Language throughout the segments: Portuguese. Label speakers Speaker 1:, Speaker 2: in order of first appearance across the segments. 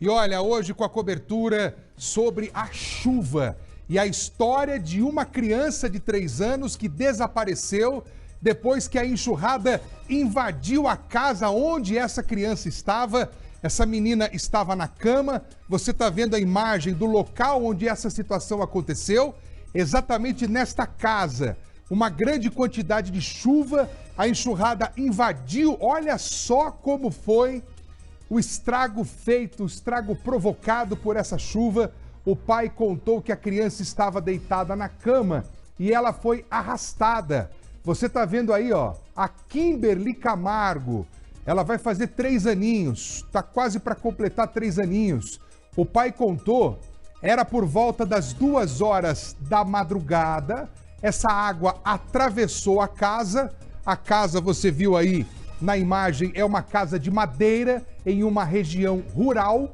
Speaker 1: E olha, hoje com a cobertura sobre a chuva e a história de uma criança de 3 anos que desapareceu depois que a enxurrada invadiu a casa onde essa criança estava. Essa menina estava na cama. Você está vendo a imagem do local onde essa situação aconteceu? Exatamente nesta casa. Uma grande quantidade de chuva, a enxurrada invadiu. Olha só como foi o estrago feito, o estrago provocado por essa chuva. O pai contou que a criança estava deitada na cama e ela foi arrastada. Você tá vendo aí, ó, a Kimberly Camargo. Ela vai fazer 3 aninhos, tá quase para completar 3 aninhos. O pai contou, era por volta das 2 horas da madrugada. Essa água atravessou a casa. A casa, você viu aí na imagem, é uma casa de madeira em uma região rural.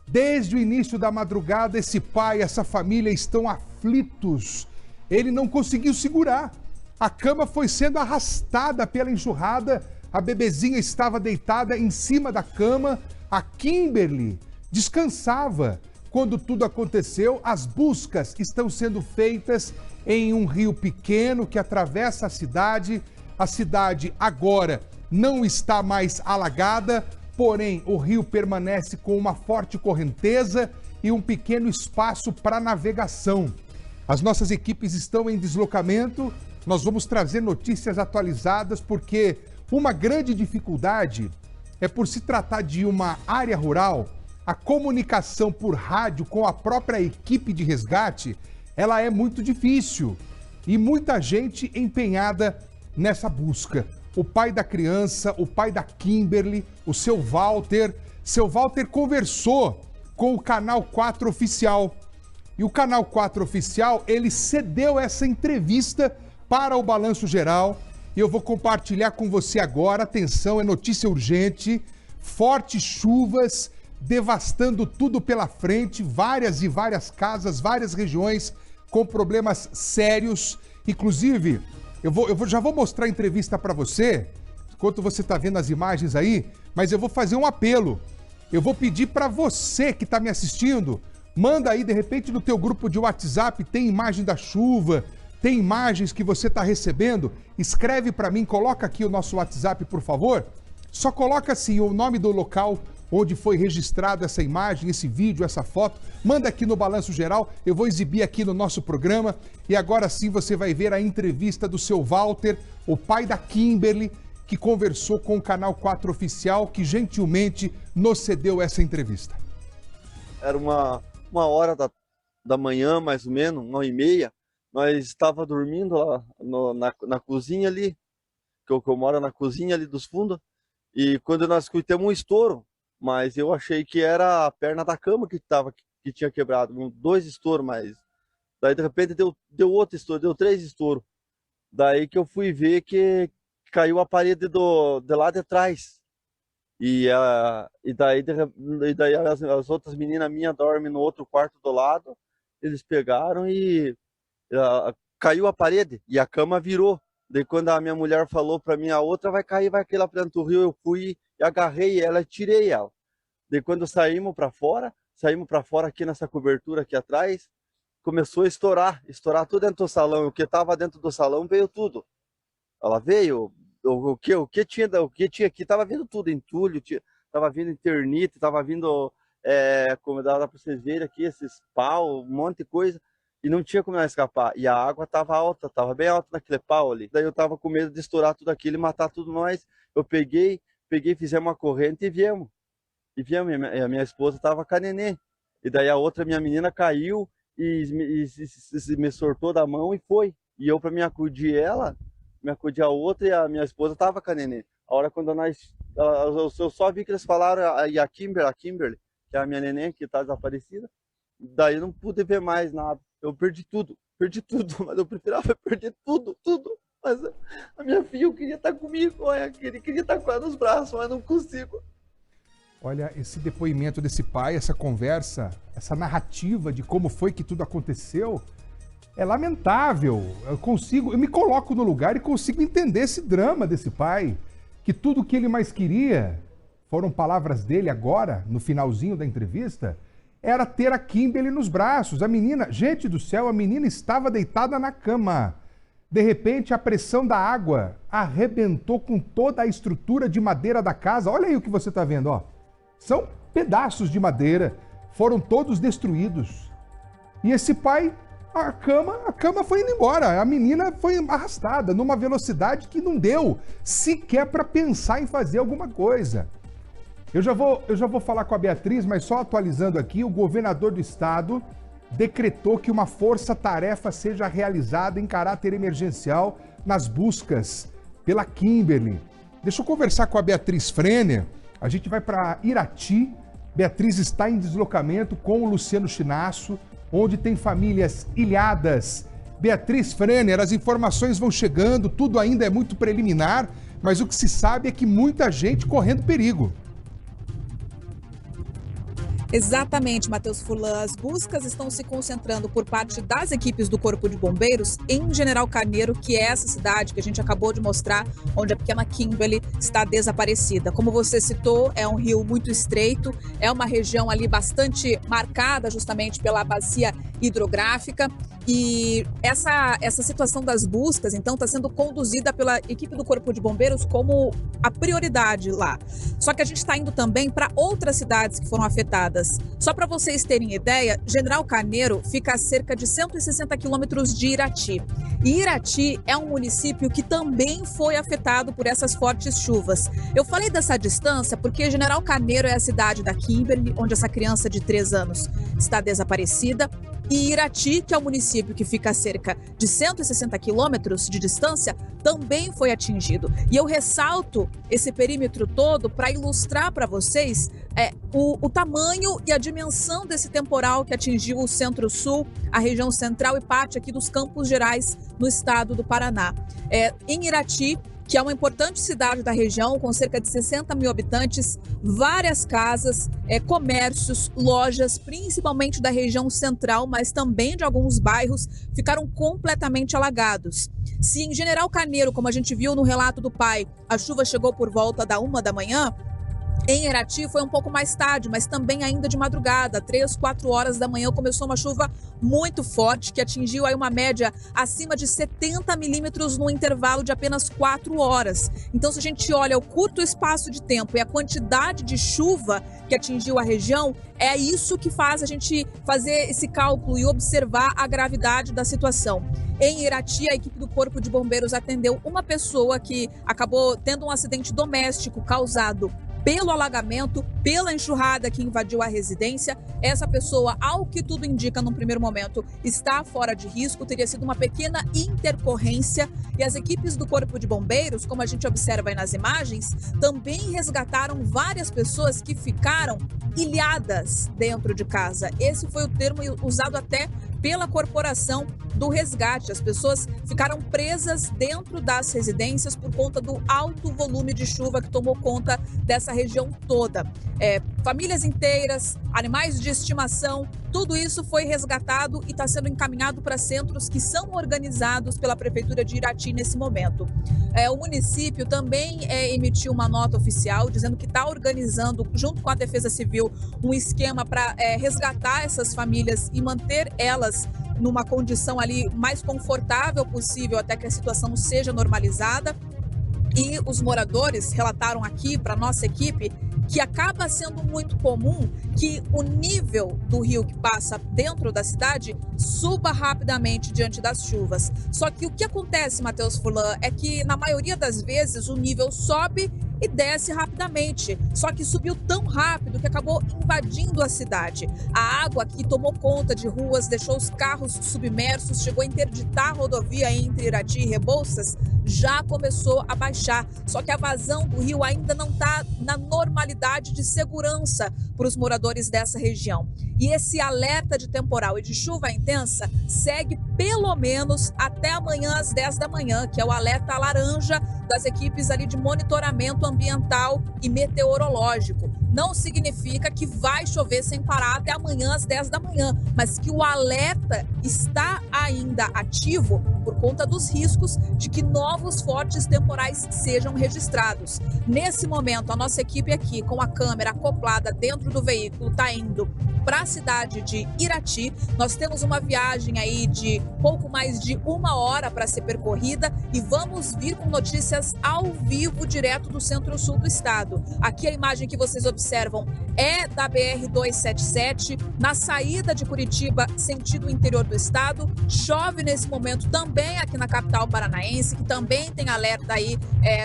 Speaker 1: Desde o início da madrugada, esse pai, essa família estão aflitos. Ele não conseguiu segurar. A cama foi sendo arrastada pela enxurrada. A bebezinha estava deitada em cima da cama. A Kimberly descansava. Quando tudo aconteceu, as buscas estão sendo feitas em um rio pequeno que atravessa a cidade. A cidade agora não está mais alagada, porém o rio permanece com uma forte correnteza e um pequeno espaço para navegação. As nossas equipes estão em deslocamento. Nós vamos trazer notícias atualizadas porque uma grande dificuldade é por se tratar de uma área rural, a comunicação por rádio com a própria equipe de resgate, ela é muito difícil e muita gente empenhada nessa busca. O pai da criança, o pai da Kimberly, o seu Walter conversou com o Canal 4 Oficial. E o Canal 4 Oficial, ele cedeu essa entrevista para o Balanço Geral. E eu vou compartilhar com você agora. Atenção, é notícia urgente. Fortes chuvas devastando tudo pela frente. Várias e várias casas, várias regiões com problemas sérios. Inclusive, já vou mostrar a entrevista para você, enquanto você está vendo as imagens aí, mas eu vou fazer um apelo. Eu vou pedir para você que está me assistindo, manda aí, de repente, no teu grupo de WhatsApp, tem imagem da chuva, tem imagens que você está recebendo, escreve para mim, coloca aqui o nosso WhatsApp, por favor. Só coloca assim o nome do local onde foi registrado essa imagem, esse vídeo, essa foto. Manda aqui no Balanço Geral, eu vou exibir aqui no nosso programa. E agora sim você vai ver a entrevista do seu Walter, o pai da Kimberly, que conversou com o Canal 4 Oficial, que gentilmente nos cedeu essa entrevista.
Speaker 2: Era uma hora da manhã, mais ou menos, 1h30. Nós estava dormindo lá na cozinha ali, que eu moro na cozinha ali dos fundos. E quando nós escutamos um estouro, mas eu achei que era a perna da cama que tinha quebrado, 2 estouros, mas daí de repente deu outro estouro, deu 3 estouros. Daí que eu fui ver que caiu a parede de lá de trás. E daí as outras meninas minhas dormem no outro quarto do lado, eles pegaram e caiu a parede e a cama virou. Daí quando a minha mulher falou para mim, a outra vai cair, vai cair lá pra dentro do rio, eu fui e agarrei ela e tirei ela. Daí quando saímos para fora aqui nessa cobertura aqui atrás, começou a estourar tudo dentro do salão. O que estava dentro do salão veio tudo. Ela veio, o que tinha aqui estava vindo tudo, entulho, estava vindo eternite, estava vindo, como dá para vocês verem aqui, esses pau, um monte de coisa. E não tinha como ela escapar. E a água estava alta, estava bem alta naquele pau ali. Daí eu estava com medo de estourar tudo aquilo e matar tudo nós. Eu peguei, fizemos uma corrente e viemos. E a minha esposa estava com a nenê. E daí a outra, minha menina, caiu e me sortou da mão e foi. E eu, para me acudir ela, me acudir a outra, e a minha esposa estava com a nenê. A hora quando eu só vi que eles falaram, a Kimberly, que é a minha neném, que está desaparecida. Daí eu não pude ver mais nada. Eu perdi tudo, mas eu preferava perder tudo. Mas a minha filha, eu queria estar comigo, eu queria estar com ela nos braços, mas não consigo.
Speaker 1: Olha, esse depoimento desse pai, essa conversa, essa narrativa de como foi que tudo aconteceu, é lamentável. Eu me coloco no lugar e consigo entender esse drama desse pai, que tudo que ele mais queria foram palavras dele agora, no finalzinho da entrevista, era ter a Kimberly nos braços. A menina, gente do céu, a menina estava deitada na cama. De repente, a pressão da água arrebentou com toda a estrutura de madeira da casa. Olha aí o que você está vendo, ó. São pedaços de madeira, foram todos destruídos. E esse pai, a cama foi indo embora. A menina foi arrastada numa velocidade que não deu sequer para pensar em fazer alguma coisa. Eu já vou falar com a Beatriz, mas só atualizando aqui, o governador do estado decretou que uma força-tarefa seja realizada em caráter emergencial nas buscas pela Kimberly. Deixa eu conversar com a Beatriz Frenner. A gente vai para Irati. Beatriz está em deslocamento com o Luciano Chinasso, onde tem famílias ilhadas. Beatriz Frenner, as informações vão chegando, tudo ainda é muito preliminar, mas o que se sabe é que muita gente correndo perigo.
Speaker 3: Exatamente, Matheus Furlan. As buscas estão se concentrando por parte das equipes do Corpo de Bombeiros em General Carneiro, que é essa cidade que a gente acabou de mostrar, onde a pequena Kimberly está desaparecida. Como você citou, é um rio muito estreito, é uma região ali bastante marcada justamente pela bacia hidrográfica. E essa situação das buscas, então, está sendo conduzida pela equipe do Corpo de Bombeiros como a prioridade lá. Só que a gente está indo também para outras cidades que foram afetadas. Só para vocês terem ideia, General Carneiro fica a cerca de 160 quilômetros de Irati. E Irati é um município que também foi afetado por essas fortes chuvas. Eu falei dessa distância porque General Carneiro é a cidade da Kimberly, onde essa criança de 3 anos está desaparecida. E Irati, que é um município que fica a cerca de 160 quilômetros de distância, também foi atingido. E eu ressalto esse perímetro todo para ilustrar para vocês o tamanho e a dimensão desse temporal que atingiu o Centro-Sul, a região central e parte aqui dos Campos Gerais, no estado do Paraná. Em Irati, que é uma importante cidade da região, com cerca de 60 mil habitantes, várias casas, comércios, lojas, principalmente da região central, mas também de alguns bairros, ficaram completamente alagados. Se em General Carneiro, como a gente viu no relato do pai, a chuva chegou por volta da 1 da manhã, em Irati foi um pouco mais tarde, mas também ainda de madrugada, 3, 4 horas da manhã, começou uma chuva muito forte, que atingiu aí uma média acima de 70 milímetros no intervalo de apenas 4 horas. Então, se a gente olha o curto espaço de tempo e a quantidade de chuva que atingiu a região, é isso que faz a gente fazer esse cálculo e observar a gravidade da situação. Em Irati, a equipe do Corpo de Bombeiros atendeu uma pessoa que acabou tendo um acidente doméstico causado pelo alagamento, pela enxurrada que invadiu a residência. Essa pessoa, ao que tudo indica num primeiro momento, está fora de risco, teria sido uma pequena intercorrência. E as equipes do Corpo de Bombeiros, como a gente observa aí nas imagens, também resgataram várias pessoas que ficaram ilhadas dentro de casa. Esse foi o termo usado até pela corporação do resgate. As pessoas ficaram presas dentro das residências por conta do alto volume de chuva que tomou conta dessa região toda. Famílias inteiras, animais de estimação, tudo isso foi resgatado e está sendo encaminhado para centros que são organizados pela Prefeitura de Irati nesse momento. O município também emitiu uma nota oficial dizendo que está organizando, junto com a Defesa Civil, um esquema para resgatar essas famílias e manter elas numa condição ali mais confortável possível até que a situação seja normalizada. E os moradores relataram aqui para a nossa equipe que acaba sendo muito comum que o nível do rio que passa dentro da cidade suba rapidamente diante das chuvas. Só que o que acontece, Matheus Furlan, é que na maioria das vezes o nível sobe e desce rapidamente, só que subiu tão rápido que acabou invadindo a cidade. A água que tomou conta de ruas, deixou os carros submersos, chegou a interditar a rodovia entre Irati e Rebouças, já começou a baixar. Só que a vazão do rio ainda não está na normalidade de segurança para os moradores dessa região. E esse alerta de temporal e de chuva intensa segue pelo menos até amanhã às 10 da manhã, que é o alerta laranja das equipes ali de monitoramento ambiental e meteorológico. não significa que vai chover sem parar até amanhã às 10 da manhã, mas que o alerta está ainda ativo por conta dos riscos de que novos fortes temporais sejam registrados. Nesse momento, a nossa equipe aqui, com a câmera acoplada dentro do veículo, está indo para a cidade de Irati. Nós temos uma viagem aí de pouco mais de 1 hora para ser percorrida e vamos vir com notícias ao vivo direto do centro-sul do estado. Aqui a imagem que vocês observam é da BR-277, na saída de Curitiba, sentido interior do estado. Chove nesse momento também aqui na capital paranaense, que também tem alerta aí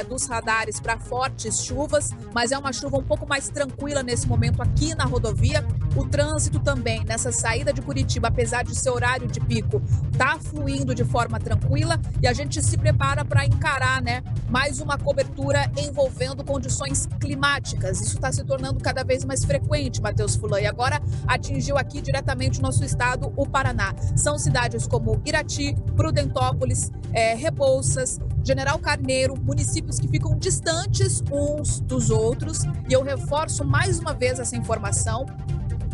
Speaker 3: dos radares para fortes chuvas, mas é uma chuva um pouco mais tranquila nesse momento aqui na rodovia. O trânsito também nessa saída de Curitiba, apesar de ser horário de pico, está fluindo de forma tranquila e a gente se prepara para encarar, né, mais uma cobertura envolvendo condições climáticas. Isso está se tornando cada vez mais frequente, Matheus Fulan, e agora atingiu aqui diretamente o nosso estado, o Paraná. São cidades como Irati, Prudentópolis, Rebouças, General Carneiro, municípios que ficam distantes uns dos outros, e eu reforço mais uma vez essa informação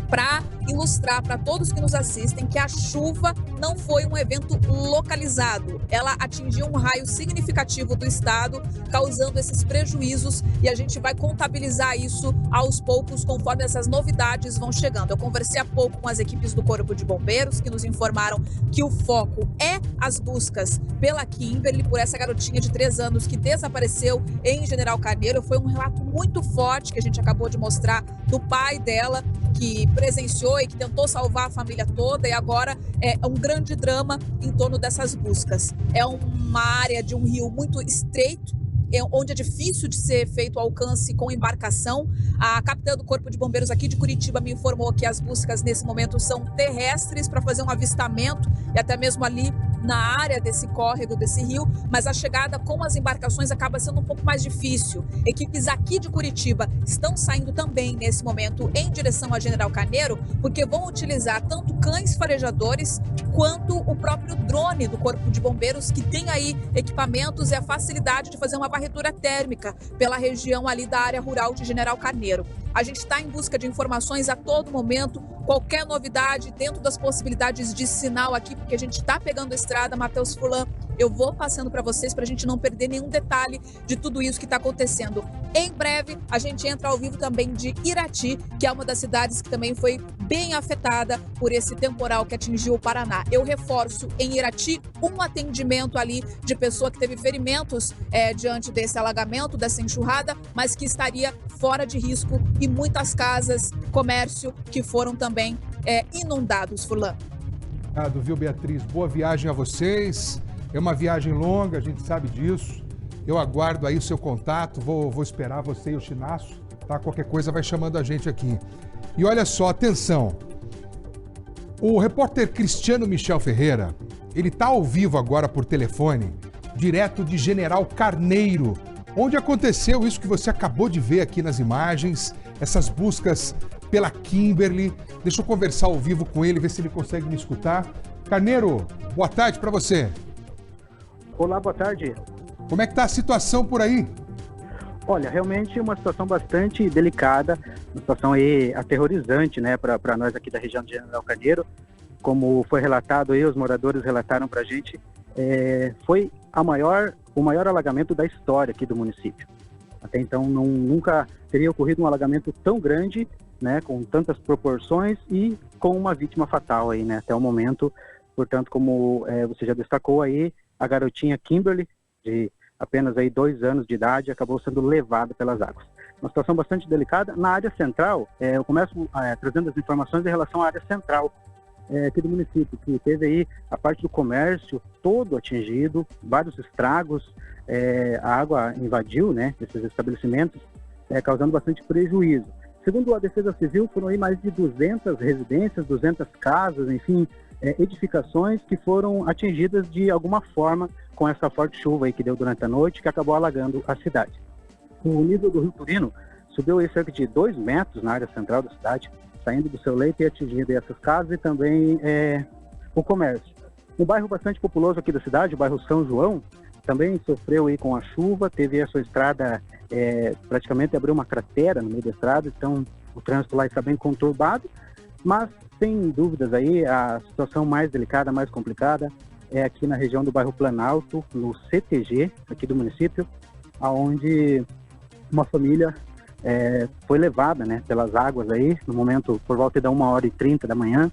Speaker 3: para ilustrar para todos que nos assistem que a chuva não foi um evento localizado. Ela atingiu um raio significativo do estado, causando esses prejuízos, e a gente vai contabilizar isso aos poucos conforme essas novidades vão chegando. Eu conversei há pouco com as equipes do Corpo de Bombeiros, que nos informaram que o foco é as buscas pela Kimberly, por essa garotinha de 3 anos que desapareceu em General Carneiro. Foi um relato muito forte que a gente acabou de mostrar do pai dela, que presenciou e que tentou salvar a família toda, e agora é um grande drama em torno dessas buscas. É uma área de um rio muito estreito, onde é difícil de ser feito o alcance com embarcação. A capitã do Corpo de Bombeiros aqui de Curitiba me informou que as buscas nesse momento são terrestres para fazer um avistamento e até mesmo ali na área desse córrego, desse rio, mas a chegada com as embarcações acaba sendo um pouco mais difícil. Equipes aqui de Curitiba estão saindo também nesse momento em direção a General Carneiro, porque vão utilizar tanto cães farejadores quanto o próprio drone do Corpo de Bombeiros, que tem aí equipamentos e a facilidade de fazer uma varredura térmica pela região ali da área rural de General Carneiro. A gente está em busca de informações a todo momento, qualquer novidade dentro das possibilidades de sinal aqui, porque a gente está pegando a estrada, Matheus Fulan. Eu vou passando para vocês para a gente não perder nenhum detalhe de tudo isso que está acontecendo. Em breve, a gente entra ao vivo também de Irati, que é uma das cidades que também foi bem afetada por esse temporal que atingiu o Paraná. Eu reforço, em Irati, um atendimento ali de pessoa que teve ferimentos diante desse alagamento, dessa enxurrada, mas que estaria fora de risco, e muitas casas, comércio, que foram também inundados, Fulan.
Speaker 1: Obrigado, viu, Beatriz? Boa viagem a vocês. É uma viagem longa, a gente sabe disso. Eu aguardo aí o seu contato, vou esperar você e o Chinaço, tá? Qualquer coisa vai chamando a gente aqui. E olha só, atenção. O repórter Cristiano Michel Ferreira, ele tá ao vivo agora por telefone, direto de General Carneiro, onde aconteceu isso que você acabou de ver aqui nas imagens, essas buscas pela Kimberly. Deixa eu conversar ao vivo com ele, ver se ele consegue me escutar. Carneiro, boa tarde para você.
Speaker 4: Olá, boa tarde.
Speaker 1: Como é que tá a situação por aí?
Speaker 4: Olha, realmente uma situação bastante delicada, uma situação aí aterrorizante, né, para nós aqui da região de General Carneiro. Como foi relatado aí, os moradores relataram para a gente, foi o maior alagamento da história aqui do município. Até então nunca teria ocorrido um alagamento tão grande, né, com tantas proporções e com uma vítima fatal aí, né, até o momento. Portanto, como você já destacou aí, a garotinha Kimberly, de apenas aí 2 anos de idade, acabou sendo levada pelas águas. Uma situação bastante delicada. Na área central, eu começo trazendo as informações em relação à área central aqui do município, que teve aí a parte do comércio todo atingido, vários estragos, a água invadiu, né, esses estabelecimentos, causando bastante prejuízo. Segundo a Defesa Civil, foram aí mais de 200 residências, 200 casas, enfim, edificações que foram atingidas de alguma forma com essa forte chuva aí que deu durante a noite, que acabou alagando a cidade. O nível do Rio Turino subiu aí cerca de 2 metros na área central da cidade, saindo do seu leito e atingindo essas casas e também o comércio. Um bairro bastante populoso aqui da cidade, o bairro São João, também sofreu aí com a chuva, teve a sua estrada praticamente abriu uma cratera no meio da estrada, então o trânsito lá está bem conturbado, mas sem dúvidas aí a situação mais delicada, mais complicada é aqui na região do bairro Planalto, no CTG, aqui do município, onde uma família foi levada, né, pelas águas aí, no momento por volta de 1h30 da manhã.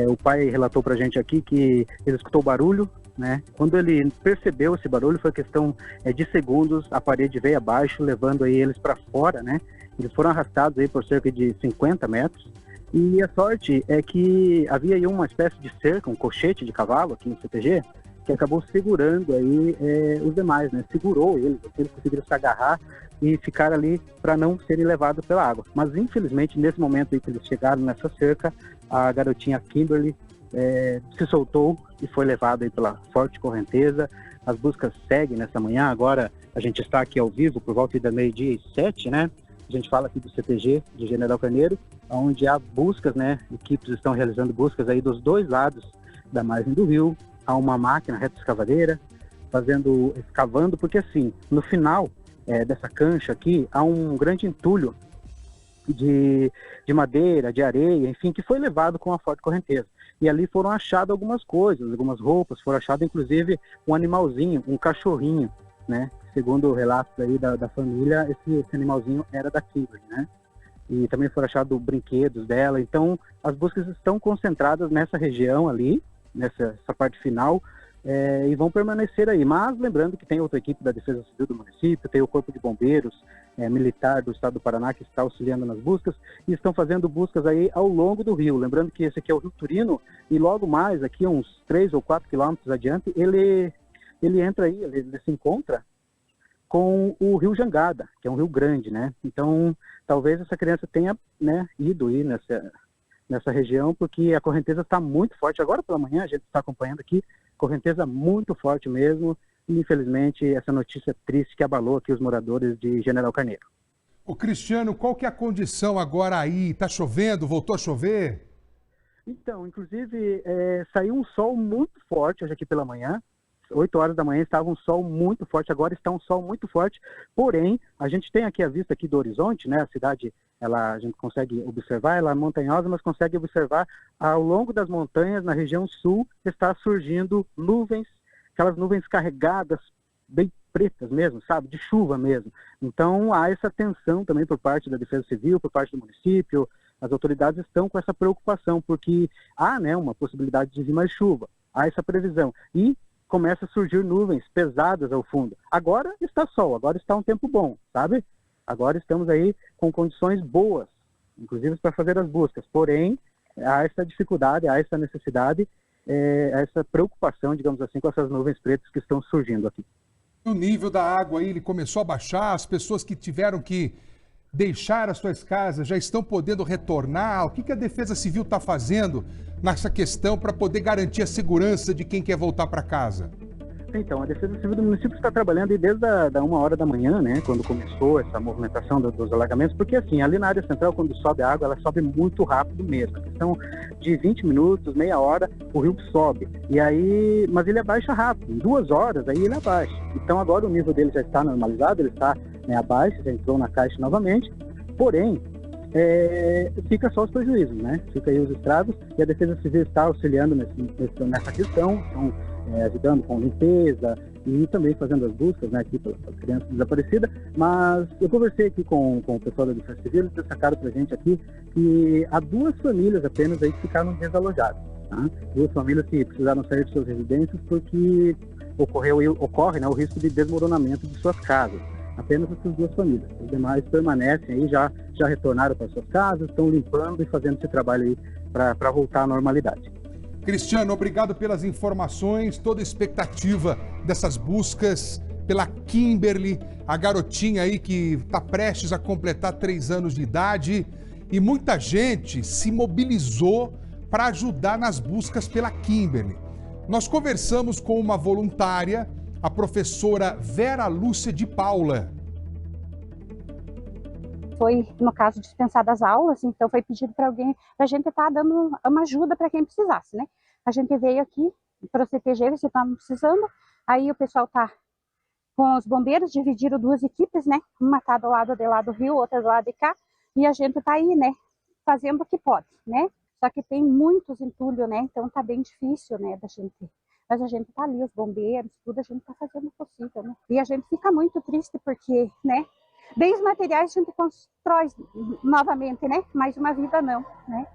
Speaker 4: O pai relatou pra gente aqui que ele escutou barulho, né? Quando ele percebeu esse barulho, foi questão de segundos, a parede veio abaixo, levando aí eles para fora, né? Eles foram arrastados aí por cerca de 50 metros. E a sorte é que havia aí uma espécie de cerca, um cochete de cavalo aqui no CTG, que acabou segurando aí os demais, né? Segurou eles conseguiram se agarrar e ficar ali para não serem levados pela água. Mas infelizmente, nesse momento aí que eles chegaram nessa cerca, a garotinha Kimberly se soltou e foi levada aí pela forte correnteza. As buscas seguem nessa manhã. Agora a gente está aqui ao vivo por volta da 12h07, né? A gente fala aqui do CTG de General Carneiro, onde há buscas, né? Equipes estão realizando buscas aí dos dois lados da margem do rio. Há uma máquina retroescavadeira escavando, porque assim, no final dessa cancha aqui, há um grande entulho de madeira, de areia, enfim, que foi levado com a forte correnteza. E ali foram achadas algumas coisas, algumas roupas, foram achadas inclusive um animalzinho, um cachorrinho, né? Segundo relatos aí da família, esse animalzinho era da Kimberly, né? E também foram achados brinquedos dela. Então, as buscas estão concentradas nessa região ali, nessa parte final, e vão permanecer aí. Mas lembrando que tem outra equipe da Defesa Civil do município, tem o Corpo de Bombeiros Militar do Estado do Paraná que está auxiliando nas buscas e estão fazendo buscas aí ao longo do rio. Lembrando que esse aqui é o Rio Turino e logo mais, aqui uns 3 ou 4 quilômetros adiante, ele entra aí, ele se encontra com o Rio Jangada, que é um rio grande, né? Então, talvez essa criança tenha, né, ido aí nessa região, porque a correnteza está muito forte. Agora pela manhã, a gente está acompanhando aqui, correnteza muito forte mesmo, e infelizmente essa notícia triste que abalou aqui os moradores de General Carneiro.
Speaker 1: Ô Cristiano, qual que é a condição agora aí? Tá chovendo? Voltou a chover?
Speaker 4: Então, inclusive, saiu um sol muito forte hoje aqui pela manhã. 8 horas da manhã estava um sol muito forte, agora está um sol muito forte, porém, a gente tem aqui a vista aqui do horizonte, né? A cidade, a gente consegue observar, ela é montanhosa, mas consegue observar ao longo das montanhas, na região sul, está surgindo nuvens, aquelas nuvens carregadas, bem pretas mesmo, sabe? De chuva mesmo. Então, há essa tensão também por parte da Defesa Civil, por parte do município, as autoridades estão com essa preocupação, porque há, né, uma possibilidade de vir mais chuva, há essa previsão. E começa a surgir nuvens pesadas ao fundo. Agora está sol, agora está um tempo bom, sabe? Agora estamos aí com condições boas, inclusive para fazer as buscas. Porém, há essa dificuldade, há essa necessidade, essa preocupação, digamos assim, com essas nuvens pretas que estão surgindo aqui.
Speaker 1: O nível da água aí, ele começou a baixar, as pessoas que tiveram que deixar as suas casas já estão podendo retornar. O que a Defesa Civil está fazendo nessa questão para poder garantir a segurança de quem quer voltar para casa?
Speaker 4: Então, a Defesa Civil do município está trabalhando desde a 1h da manhã, né, quando começou essa movimentação dos alagamentos, porque assim, ali na área central, quando sobe a água, ela sobe muito rápido mesmo. A questão de 20 minutos, meia hora, o rio sobe. E aí, mas ele abaixa rápido, em 2 horas, aí ele abaixa. Então agora o nível dele já está normalizado, ele está, né, abaixo, já entrou na caixa novamente, porém, fica só os prejuízos, né? Fica aí os estragos, e a Defesa Civil está auxiliando nessa questão, então, ajudando com limpeza e também fazendo as buscas, né, aqui pelas crianças desaparecidas. Mas eu conversei aqui com o pessoal da Defesa Civil, eles destacaram pra gente aqui que há 2 famílias apenas aí que ficaram desalojadas, tá? 2 famílias que precisaram sair de suas residências porque ocorre, né, o risco de desmoronamento de suas casas. Apenas essas 2 famílias. Os demais permanecem aí, já retornaram para suas casas, estão limpando e fazendo esse trabalho aí para voltar à normalidade.
Speaker 1: Cristiano, obrigado pelas informações, toda a expectativa dessas buscas pela Kimberly, a garotinha aí que está prestes a completar 3 anos de idade, e muita gente se mobilizou para ajudar nas buscas pela Kimberly. Nós conversamos com uma voluntária, a professora Vera Lúcia de Paula.
Speaker 5: Foi, no caso, dispensar das aulas, então foi pedido para alguém, para a gente estar dando uma ajuda para quem precisasse, né? A gente veio aqui para o CTG, ver se estava precisando, aí o pessoal está com os bombeiros, dividiram duas equipes, né? Uma está do lado de lá do rio, outra do lado de cá, e a gente está aí, né? Fazendo o que pode, né? Só que tem muitos entulhos, né? Então tá bem difícil, né, da gente. Mas a gente tá ali, os bombeiros, tudo, a gente tá fazendo o possível, né? E a gente fica muito triste porque, né? Bens materiais a gente constrói novamente, né? Mas uma vida não, né?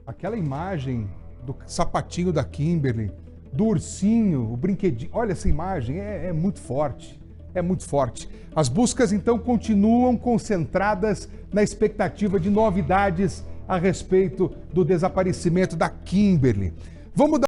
Speaker 1: Aquela imagem do sapatinho da Kimberly, do ursinho, o brinquedinho. Olha, essa imagem é muito forte. É muito forte. As buscas, então, continuam concentradas na expectativa de novidades a respeito do desaparecimento da Kimberly. Vamos dar